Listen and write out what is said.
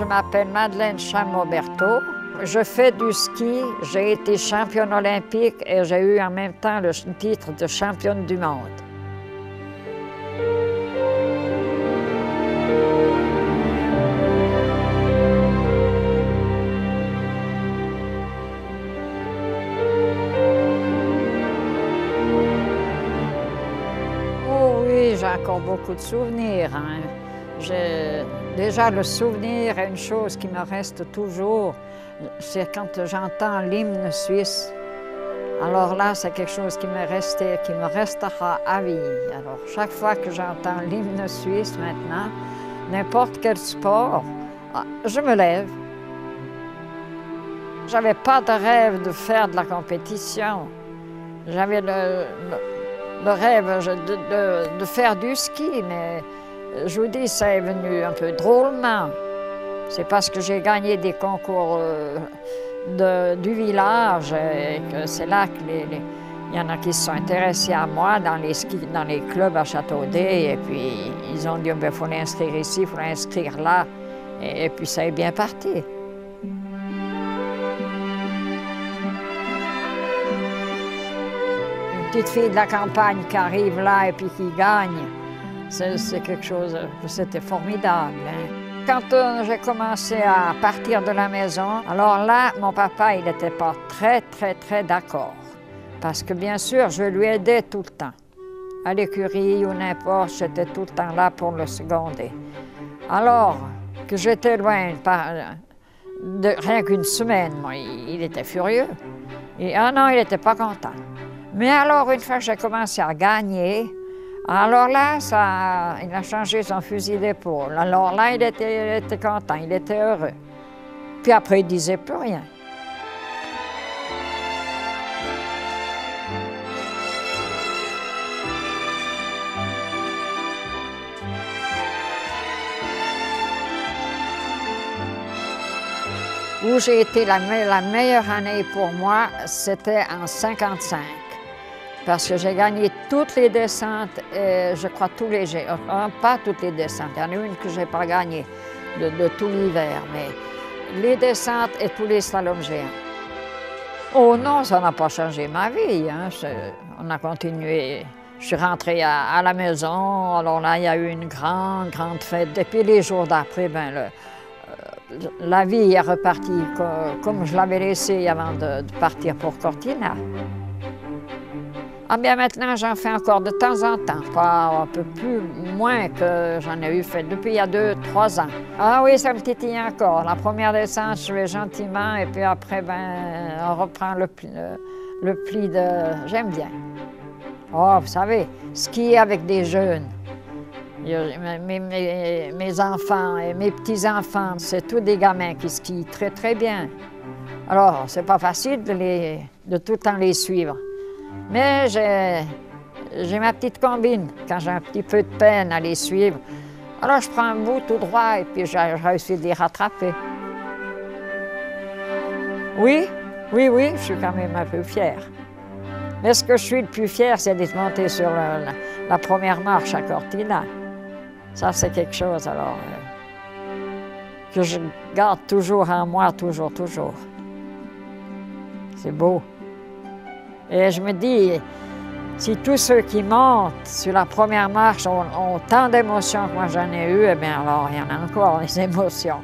je m'appelle Madeleine Chameau-Berthaud. Je fais du ski, j'ai été championne olympique et j'ai eu en même temps le titre de championne du monde. Oh oui, j'ai encore beaucoup de souvenirs, hein. Déjà, le souvenir est une chose qui me reste toujours, c'est quand j'entends l'hymne suisse. Alors là, c'est quelque chose qui m'est resté, qui me restera à vie. Alors, chaque fois que j'entends l'hymne suisse maintenant, n'importe quel sport, je me lève. J'avais pas de rêve de faire de la compétition. J'avais le rêve de faire du ski, mais je vous dis, ça est venu un peu drôlement. C'est parce que j'ai gagné des concours du village et que c'est là qu'il y en a qui se sont intéressés à moi dans les clubs à Châteaudet. Et puis, ils ont dit, il faut l'inscrire ici, il faut l'inscrire là. Et puis, ça est bien parti. Une petite fille de la campagne qui arrive là et puis qui gagne. C'est quelque chose, c'était formidable, hein. Quand j'ai commencé à partir de la maison, alors là, mon papa, il n'était pas très d'accord. Parce que bien sûr, je lui aidais tout le temps. À l'écurie ou n'importe, j'étais tout le temps là pour le seconder. Alors que j'étais loin, rien qu'une semaine, moi, il était furieux. Et non, il n'était pas content. Mais alors, une fois que j'ai commencé à gagner, alors là, il a changé son fusil d'épaule. Alors là, il était content, il était heureux. Puis après, il ne disait plus rien. Où j'ai été la meilleure année pour moi, c'était en 55. Parce que j'ai gagné toutes les descentes, et je crois tous les... pas toutes les descentes, il y en a une que je n'ai pas gagnée de tout l'hiver, mais les descentes et tous les slaloms géants. Oh non, ça n'a pas changé ma vie, hein. On a continué. Je suis rentrée à la maison, alors là, il y a eu une grande fête. Et puis les jours d'après, la vie est repartie comme je l'avais laissée avant de partir pour Cortina. Ah bien maintenant, j'en fais encore de temps en temps, pas un peu plus, moins que j'en ai eu fait depuis il y a 2-3 ans. Ah oui, ça me titille encore. La première descente, je vais gentiment et puis après, on reprend le pli de... J'aime bien. Oh, vous savez, skier avec des jeunes. Mes enfants et mes petits-enfants, c'est tous des gamins qui skient très bien. Alors, c'est pas facile de tout le temps les suivre. Mais j'ai ma petite combine quand j'ai un petit peu de peine à les suivre. Alors je prends un bout tout droit et puis j'ai réussi de les rattraper. Oui, je suis quand même un peu fière. Mais ce que je suis le plus fière, c'est d'être montée sur la première marche à Cortina. Ça, c'est quelque chose alors que je garde toujours en moi, toujours. C'est beau. Et je me dis, si tous ceux qui montent sur la première marche ont tant d'émotions que moi j'en ai eu, eh bien alors il y en a encore des émotions.